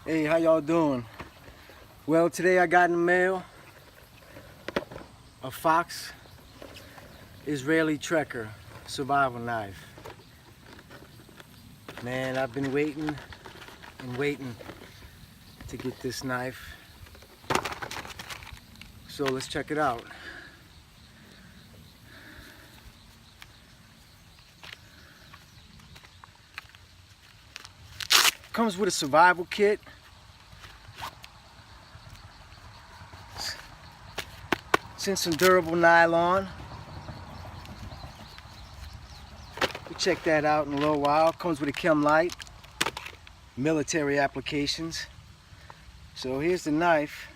Hey, how y'all doing? Well, today I got in the mail a Fox Israeli Trekker survival knife. Man, I've been waiting and waiting to get this knife. So let's check it out. Comes with a survival kit. It's in some durable nylon. We'll check that out in a little while. Comes with a chem light, military applications. So here's the knife.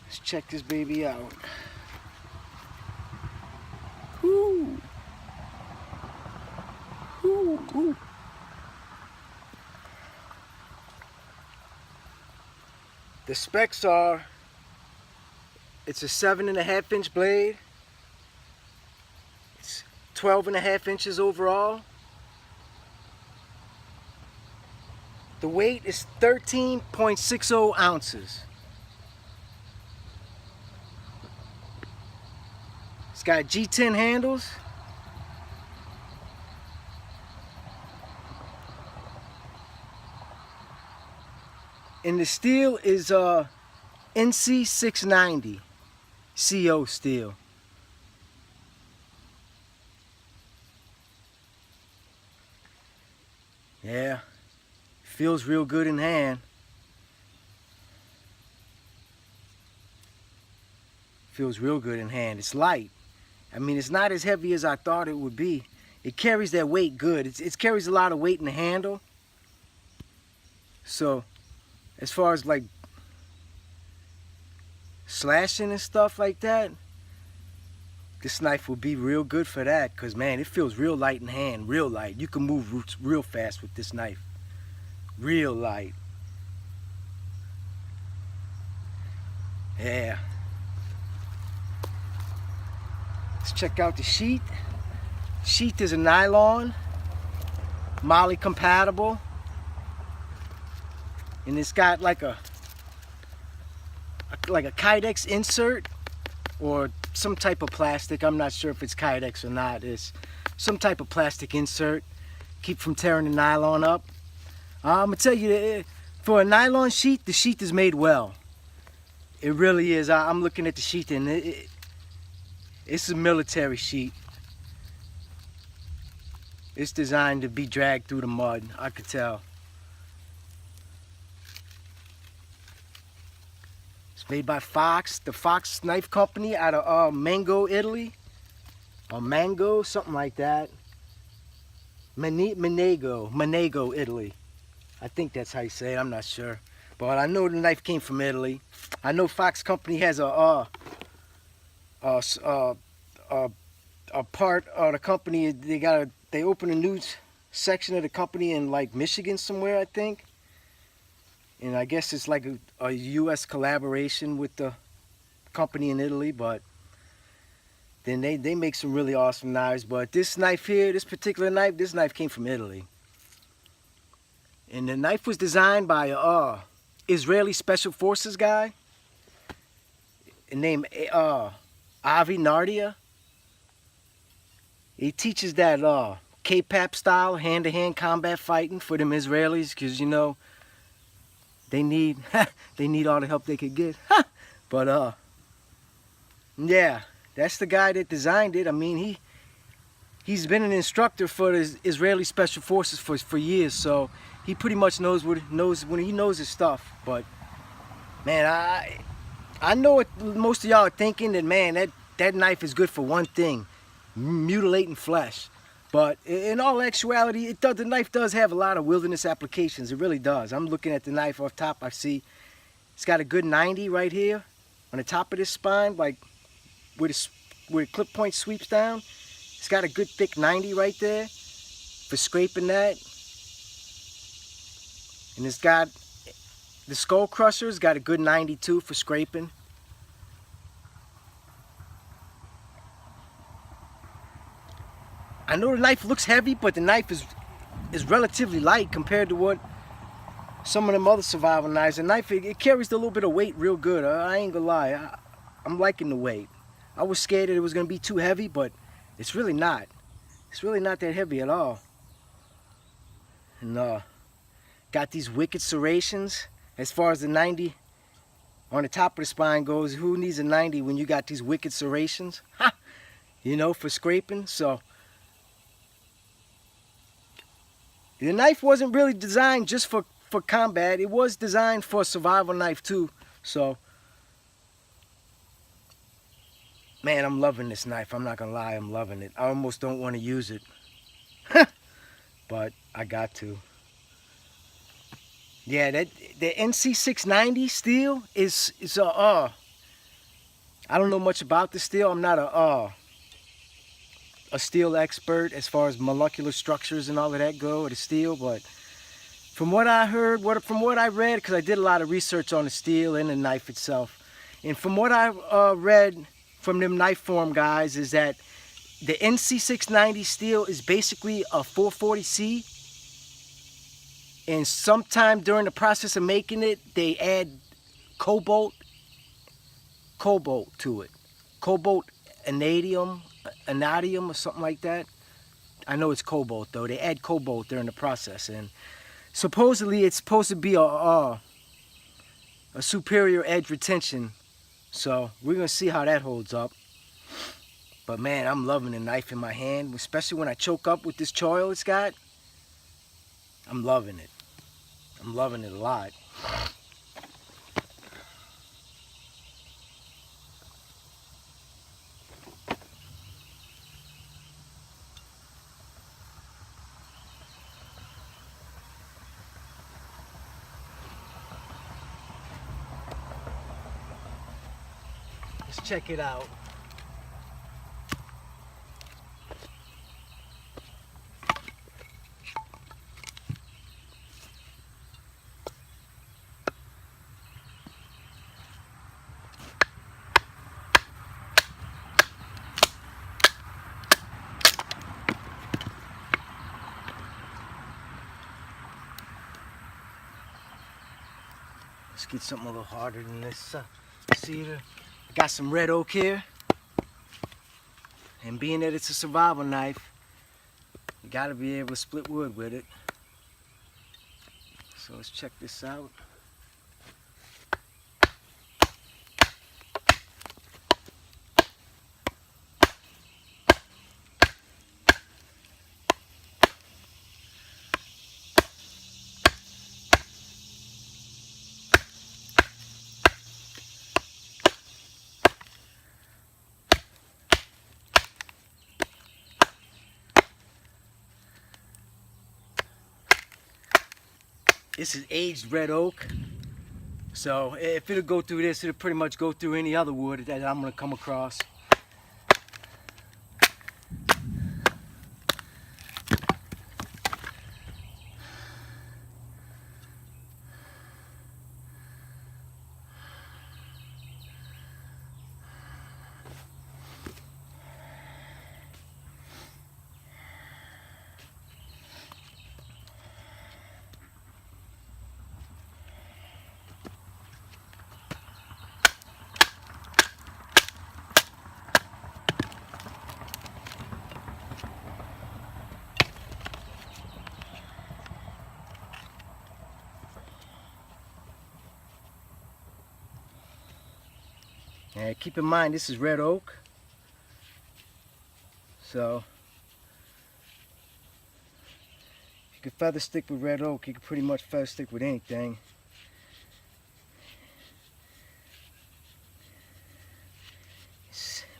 Let's check this baby out. Woo! Woo! Woo! The specs are, it's a 7.5-inch blade. It's 12.5 inches overall. The weight is 13.60 ounces. It's got G10 handles. And the steel is NC 690 CO steel. Yeah, feels real good in hand. Feels real good in hand. It's light. I mean, it's not as heavy as I thought it would be. It carries that weight good. It carries a lot of weight in the handle. So, as far as like slashing and stuff like that, this knife will be real good for that, because man, it feels real light in hand, real light. You can move roots real fast with this knife. Real light. Yeah. Let's check out the sheath. Sheath is a nylon, moly compatible. And it's got like a Kydex insert or some type of plastic. I'm not sure if it's Kydex or not. It's some type of plastic insert, keep from tearing the nylon up. I'm gonna tell you, for a nylon sheath, the sheath is made well. It really is. I'm looking at the sheath, and it's a military sheath. It's designed to be dragged through the mud, I could tell. Made by Fox, the Fox Knife Company out of Mango, Italy. Or Mango, something like that. Manego, Italy. I think that's how you say it, I'm not sure. But I know the knife came from Italy. I know Fox Company has a part of the company. They opened a new section of the company in like Michigan somewhere, I think. And I guess it's like a U.S. collaboration with the company in Italy, but then they make some really awesome knives. But this knife here, this particular knife, this knife came from Italy. And the knife was designed by a Israeli Special Forces guy named Avi Nardia. He teaches that KAPAP style, hand-to-hand combat fighting for them Israelis, because you know, they need all the help they could get. But yeah, that's the guy that designed it. I mean, he's been an instructor for the Israeli Special Forces for years, so he pretty much knows he knows his stuff. But man, I know what most of y'all are thinking, that man, that knife is good for one thing: mutilating flesh. But in all actuality, the knife does have a lot of wilderness applications. It really does. I'm looking at the knife off top. I see it's got a good 90 right here on the top of this spine, like where the clip point sweeps down. It's got a good thick 90 right there for scraping that. And it's got the skull crusher's got a good 92 for scraping. I know the knife looks heavy, but the knife is relatively light compared to what some of them other survival knives. The knife, it carries a little bit of weight real good. I ain't gonna lie. I'm liking the weight. I was scared that it was gonna be too heavy, but it's really not. It's really not that heavy at all. And got these wicked serrations. As far as the 90 on the top of the spine goes, who needs a 90 when you got these wicked serrations? Ha! You know, for scraping. So the knife wasn't really designed just for combat. It was designed for a survival knife too. So, man, I'm loving this knife. I'm not gonna lie, I'm loving it. I almost don't want to use it, but I got to. Yeah, the NC690 steel is I don't know much about the steel. I'm not a steel expert as far as molecular structures and all of that go, the steel, but from what I heard, from what I read, because I did a lot of research on the steel and the knife itself, and from what I read from them knife form guys, is that the NC690 steel is basically a 440C, and sometime during the process of making it, they add cobalt to it. Cobalt anadium or something like that. I know it's cobalt though. They add cobalt during the process, and supposedly it's supposed to be a superior edge retention. So we're gonna see how that holds up. But man, I'm loving the knife in my hand, especially when I choke up with this choil it's got. I'm loving it. I'm loving it a lot. Let's check it out. Let's get something a little harder than this cedar. I got some red oak here. And being that it's a survival knife, you gotta be able to split wood with it. So let's check this out. This is aged red oak, so if it'll go through this, it'll pretty much go through any other wood that I'm gonna come across. And keep in mind, this is red oak, so if you can feather stick with red oak, you can pretty much feather stick with anything.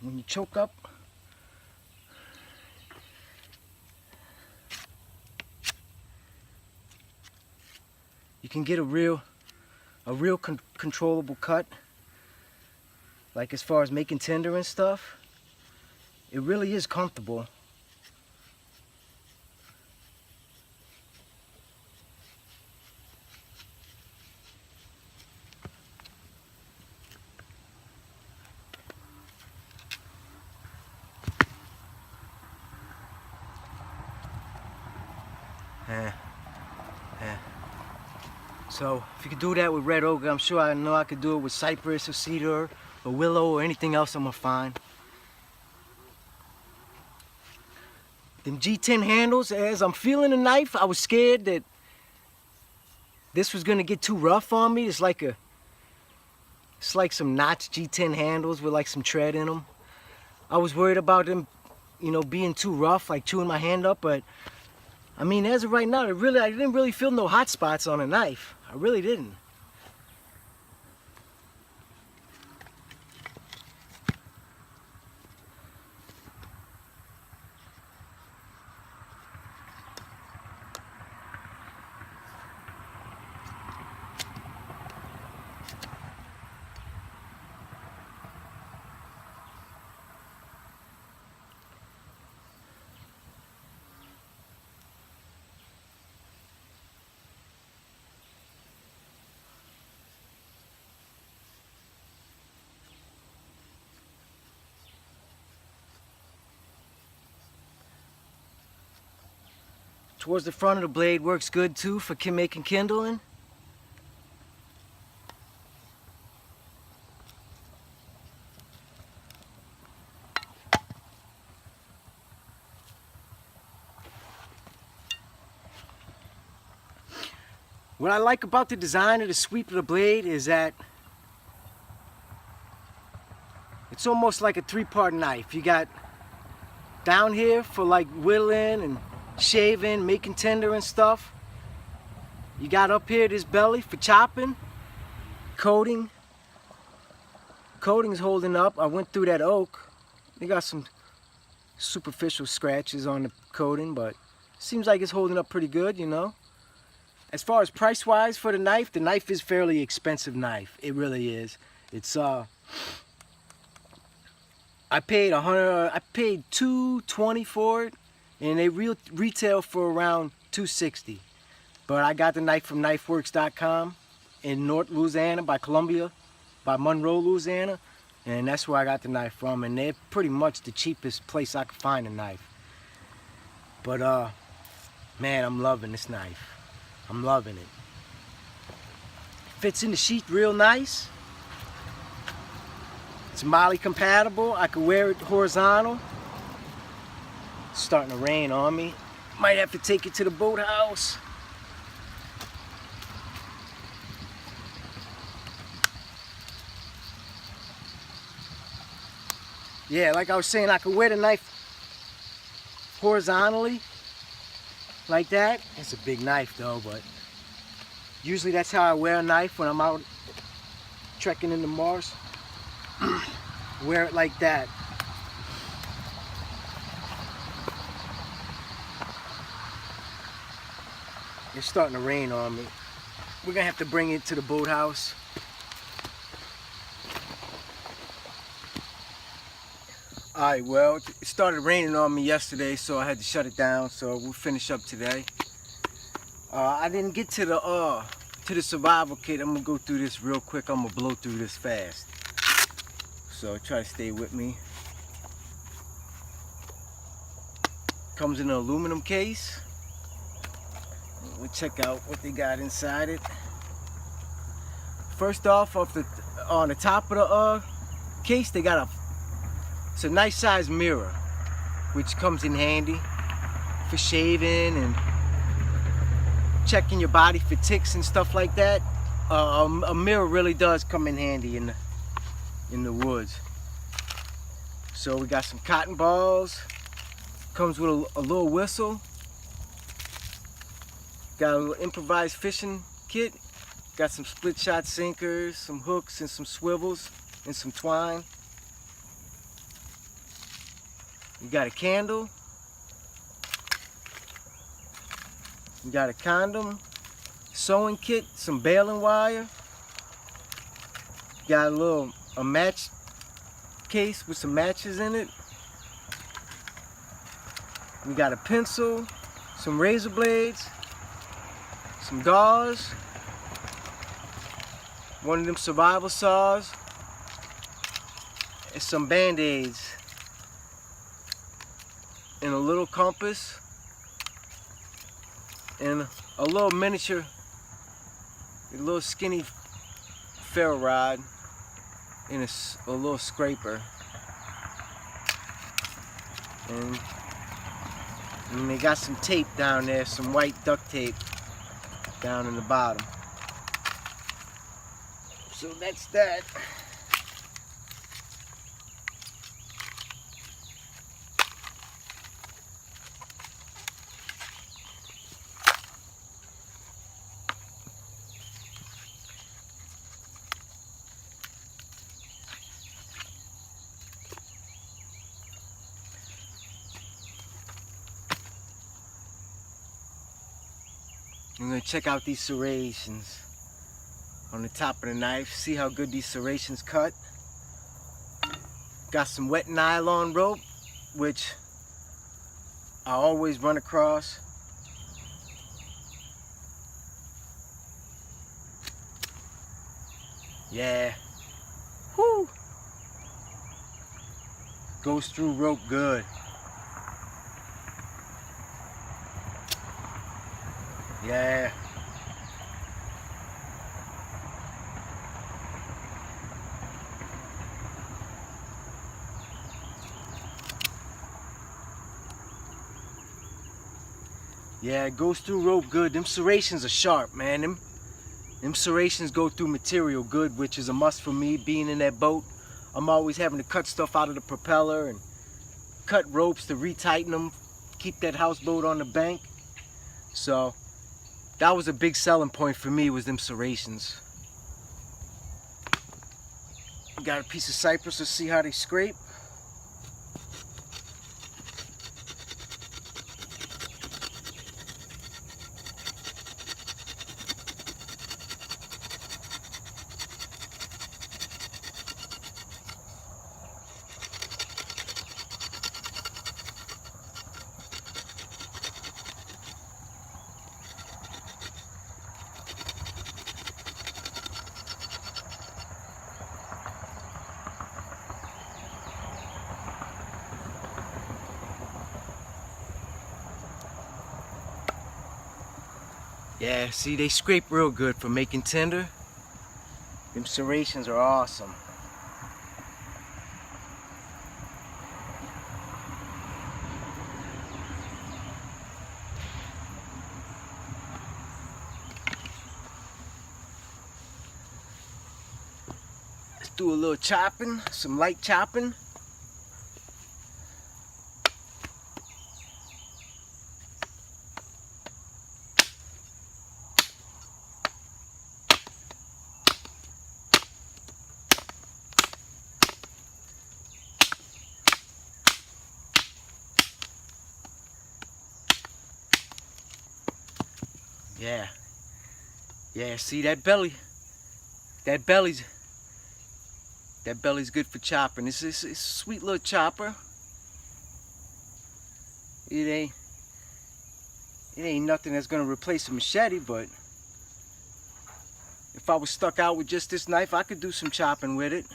When you choke up, you can get a real controllable cut. Like as far as making tinder and stuff, it really is comfortable. So if you could do that with red oak, I'm sure I know I could do it with cypress or cedar or willow or anything else I'm gonna find. Them G10 handles, as I'm feeling the knife, I was scared that this was gonna get too rough on me. It's like some notch G10 handles with like some tread in them. I was worried about them, you know, being too rough, like chewing my hand up, but I mean, as of right now, I didn't really feel no hot spots on the knife. I really didn't. Towards the front of the blade works good too for making kindling. What I like about the design of the sweep of the blade is that it's almost like a three-part knife. You got down here for like whittling and shaving, making tender and stuff. You got up here this belly for chopping, coating. Coating's holding up. I went through that oak. They got some superficial scratches on the coating, but seems like it's holding up pretty good, you know. As far as price-wise for the knife is fairly expensive knife. It really is. It's I paid $220 for it, and they retail for around $260. But I got the knife from knifeworks.com in North Louisiana by Monroe, Louisiana, and that's where I got the knife from. And they're pretty much the cheapest place I could find a knife. But man, I'm loving this knife. I'm loving it. Fits in the sheath real nice. It's MOLLE compatible. I could wear it horizontal. It's starting to rain on me. Might have to take it to the boathouse. Yeah, like I was saying, I could wear the knife horizontally like that. It's a big knife though, but usually that's how I wear a knife when I'm out trekking in the marsh. Wear it like that. It's starting to rain on me. We're gonna have to bring it to the boathouse. Alright, well, it started raining on me yesterday, so I had to shut it down, so we'll finish up today. I didn't get to the survival kit. I'm gonna go through this real quick. I'm gonna blow through this fast. So try to stay with me. Comes in an aluminum case. We'll check out what they got inside it. First off, on the top of the case, they got it's a nice size mirror, which comes in handy for shaving and checking your body for ticks and stuff like that. A mirror really does come in handy in the woods. So we got some cotton balls. Comes with a little whistle. Got a little improvised fishing kit. Got some split shot sinkers, some hooks and some swivels and some twine. You got a candle. You got a condom, sewing kit, some baling wire. Got a match case with some matches in it. We got a pencil, some razor blades, some gauze, one of them survival saws, and some band-aids, and a little compass, and a little miniature a little skinny ferro rod in a little scraper, and they got some tape down there, some white duct tape down in the bottom. So that's that. I'm going to check out these serrations on the top of the knife, see how good these serrations cut. Got some wet nylon rope, which I always run across. Yeah. Whoo! Goes through rope good. Yeah. Yeah, it goes through rope good. Them serrations are sharp, man. Them serrations go through material good, which is a must for me being in that boat. I'm always having to cut stuff out of the propeller and cut ropes to retighten them, keep that houseboat on the bank. So that was a big selling point for me, was them serrations. Got a piece of cypress to see how they scrape. Yeah, see, they scrape real good for making tinder. Them serrations are awesome. Let's do a little chopping, some light chopping. Yeah. Yeah, see that belly's good for chopping. It's a sweet little chopper. It ain't nothing that's gonna replace a machete, but if I was stuck out with just this knife, I could do some chopping with it.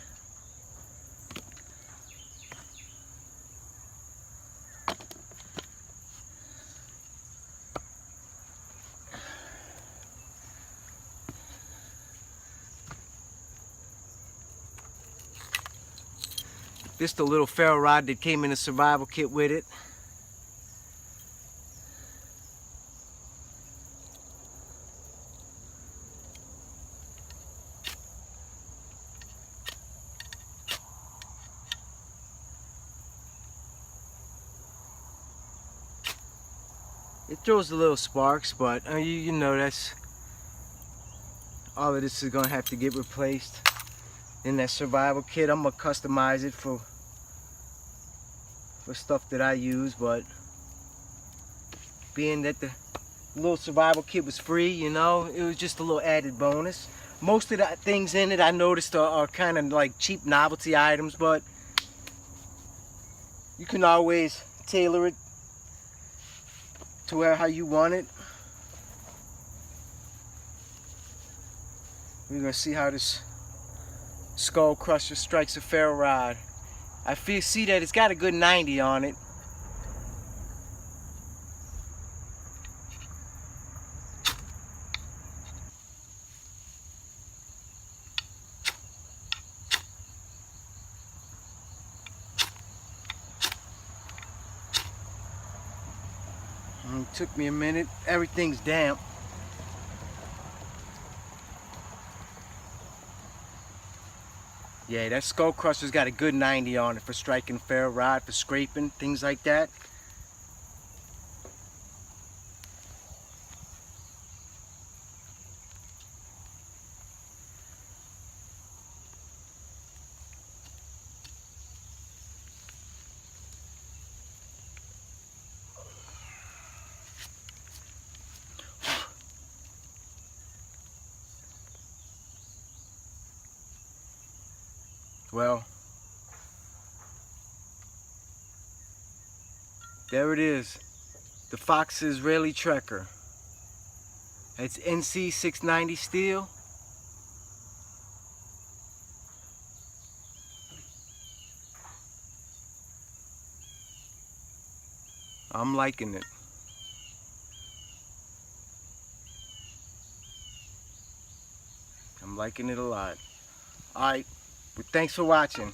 This the little ferro rod that came in a survival kit with it. It throws the little sparks, but you know, that's all of this is gonna have to get replaced in that survival kit. I'm gonna customize it for stuff that I use, but being that the little survival kit was free, you know, it was just a little added bonus. Most of the things in it I noticed are kind of like cheap novelty items, but you can always tailor it to how you want it. We're gonna see how this skull crusher strikes a ferro rod. I see that it's got a good 90 on it. Took me a minute. Everything's damp. Yeah, that Skull Crusher's got a good 90 on it for striking ferro rod, for scraping, things like that. Well, there it is. The Fox Israeli Trekker. It's NC 690 steel. I'm liking it. I'm liking it a lot. Alright, well, thanks for watching.